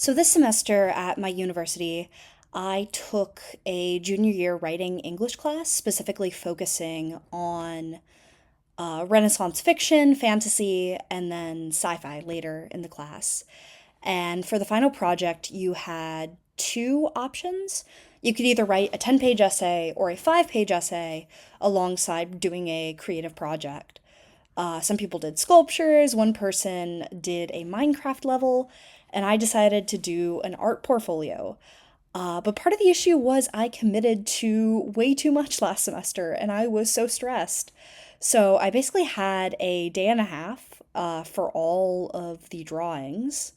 So this semester at my university, I took a junior year writing English class, specifically focusing on Renaissance fiction, fantasy, and then sci-fi later in the class. And for the final project, you had two options. You could either write a 10-page essay or a 5-page essay alongside doing a creative project. Some people did sculptures, one person did a Minecraft level, and I decided to do an art portfolio. But part of the issue was I committed to way too much last semester, and I was so stressed. So I basically had a day and a half for all of the drawings.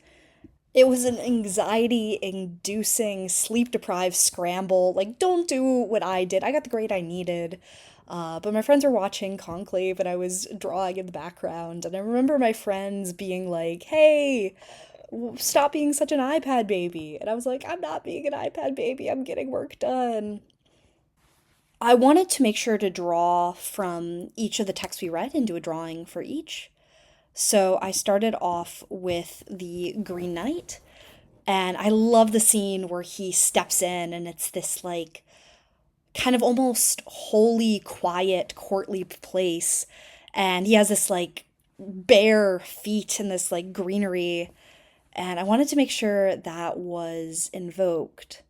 It was an anxiety inducing, sleep deprived scramble. Like, don't do what I did. I got the grade I needed. But my friends were watching Conclave and I was drawing in the background. And I remember my friends being like, hey, stop being such an iPad baby. And I was like, I'm not being an iPad baby. I'm getting work done. I wanted to make sure to draw from each of the texts we read and do a drawing for each. So I started off with the Green Knight, and I love the scene where he steps in and it's this like kind of almost holy, quiet, courtly place. And he has this like bare feet and this like greenery. And I wanted to make sure that was invoked.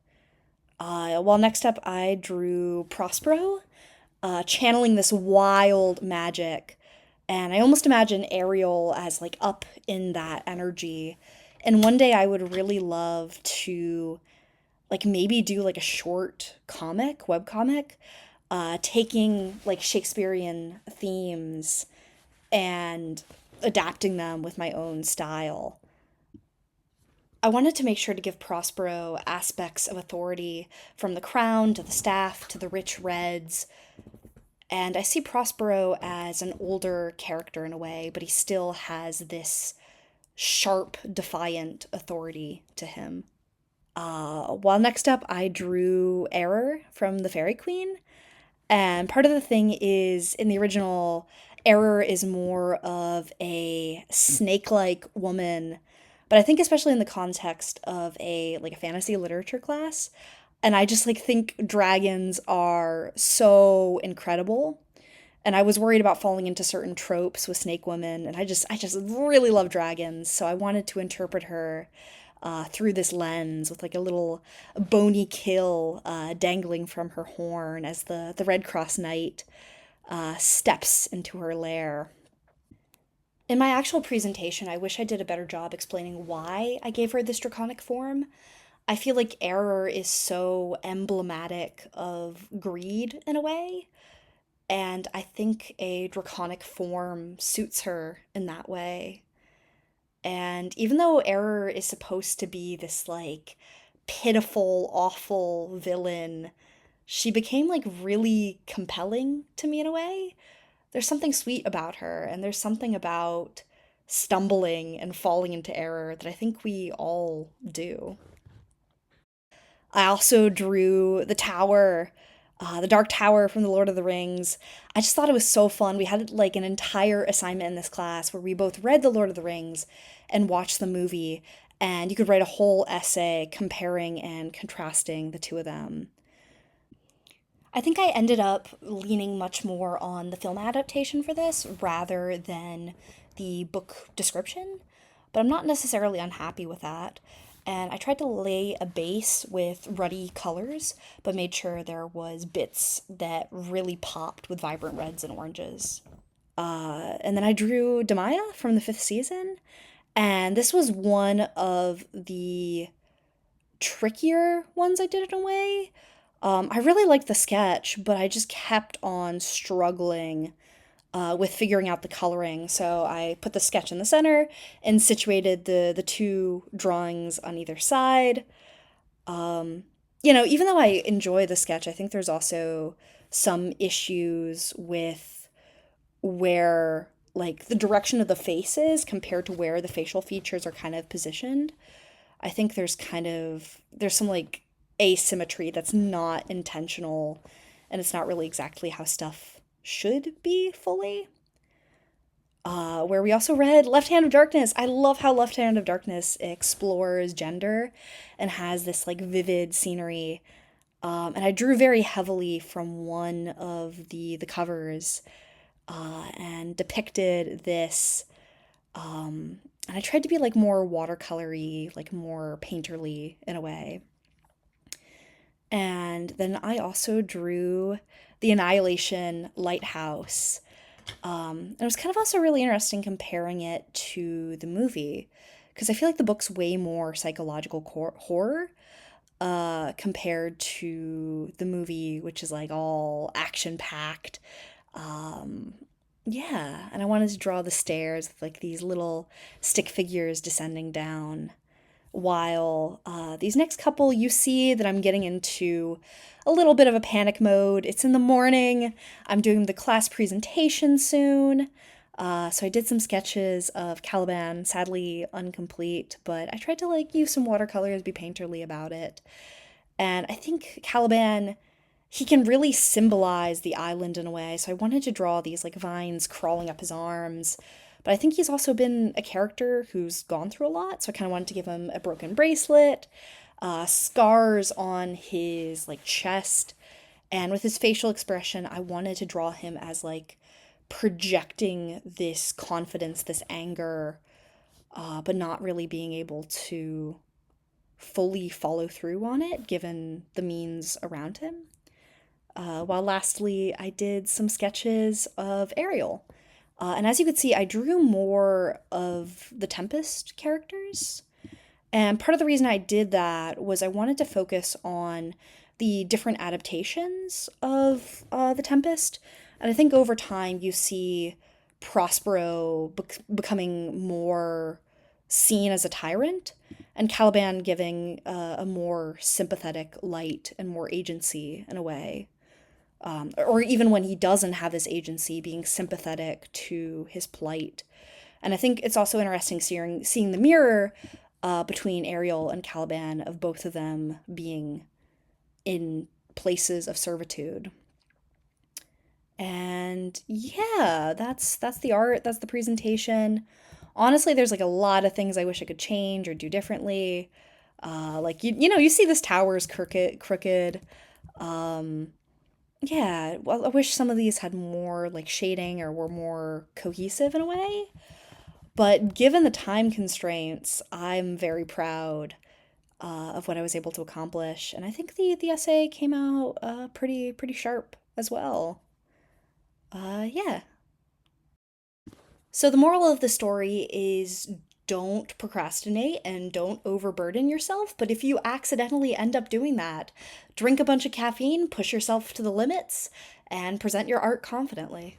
Well, next up, I drew Prospero, channeling this wild magic. And I almost imagine Ariel as like up in that energy. And one day I would really love to like maybe do like a short comic, web comic, taking like Shakespearean themes and adapting them with my own style. I wanted to make sure to give Prospero aspects of authority from the crown to the staff to the rich reds. And I see Prospero as an older character in a way, but he still has this sharp, defiant authority to him. While next up, I drew Error from the Fairy Queen. And part of the thing is in the original, Error is more of a snake-like woman, but I think especially in the context of a fantasy literature class, and I just like think dragons are so incredible. And I was worried about falling into certain tropes with snake women, and I just really love dragons, so I wanted to interpret her through this lens with like a little bony kill dangling from her horn as the Red Cross Knight steps into her lair. In my actual presentation, I wish I did a better job explaining why I gave her this draconic form. I feel like Error is so emblematic of greed in a way, and I think a draconic form suits her in that way. And even though Error is supposed to be this like pitiful, awful villain, she became like really compelling to me in a way. There's something sweet about her, and there's something about stumbling and falling into error that I think we all do. I also drew the tower, the Dark Tower from the Lord of the Rings. I just thought it was so fun. We had like an entire assignment in this class where we both read the Lord of the Rings and watched the movie, and you could write a whole essay comparing and contrasting the two of them. I think I ended up leaning much more on the film adaptation for this rather than the book description, but I'm not necessarily unhappy with that. And I tried to lay a base with ruddy colors, but made sure there was bits that really popped with vibrant reds and oranges. And then I drew Demaya from the fifth season, and this was one of the trickier ones I did in a way. I really liked the sketch, but I just kept on struggling with figuring out the coloring. So I put the sketch in the center and situated the two drawings on either side. Even though I enjoy the sketch, I think there's also some issues with where like the direction of the faces compared to where the facial features are kind of positioned. I think there's some like asymmetry that's not intentional, and it's not really exactly how stuff should be fully. where we also read Left Hand of Darkness. I love how Left Hand of Darkness explores gender and has this like vivid scenery. And I drew very heavily from one of the covers and depicted this. And I tried to be like more watercolory, like more painterly in a way. And then I also drew the Annihilation Lighthouse. And it was kind of also really interesting comparing it to the movie because I feel like the book's way more psychological horror compared to the movie, which is like all action packed. Um, yeah, and I wanted to draw the stairs with like these little stick figures descending down. While these next couple, you see that I'm getting into a little bit of a panic mode. It's in the morning. I'm doing the class presentation soon. So I did some sketches of Caliban, sadly incomplete, but I tried to like use some watercolors, be painterly about it. And I think Caliban, he can really symbolize the island in a way. So I wanted to draw these like vines crawling up his arms. But I think he's also been a character who's gone through a lot. So I kind of wanted to give him a broken bracelet, scars on his like chest, and with his facial expression, I wanted to draw him as like projecting this confidence, this anger, but not really being able to fully follow through on it given the means around him. While lastly, I did some sketches of Ariel. And as you could see, I drew more of the Tempest characters. And part of the reason I did that was I wanted to focus on the different adaptations of the Tempest. And I think over time you see Prospero becoming more seen as a tyrant, and Caliban giving a more sympathetic light and more agency in a way. Or even when he doesn't have this agency, being sympathetic to his plight. And I think it's also interesting seeing the mirror between Ariel and Caliban of both of them being in places of servitude. And yeah, that's the art, that's the presentation. Honestly, there's like a lot of things I wish I could change or do differently. Like you know, you see this tower is crooked. Um, yeah, well, I wish some of these had more like shading or were more cohesive in a way. But given the time constraints, I'm very proud of what I was able to accomplish, and I think the essay came out pretty sharp as well. Yeah. So the moral of the story is don't procrastinate and don't overburden yourself. But if you accidentally end up doing that, drink a bunch of caffeine, push yourself to the limits, and present your art confidently.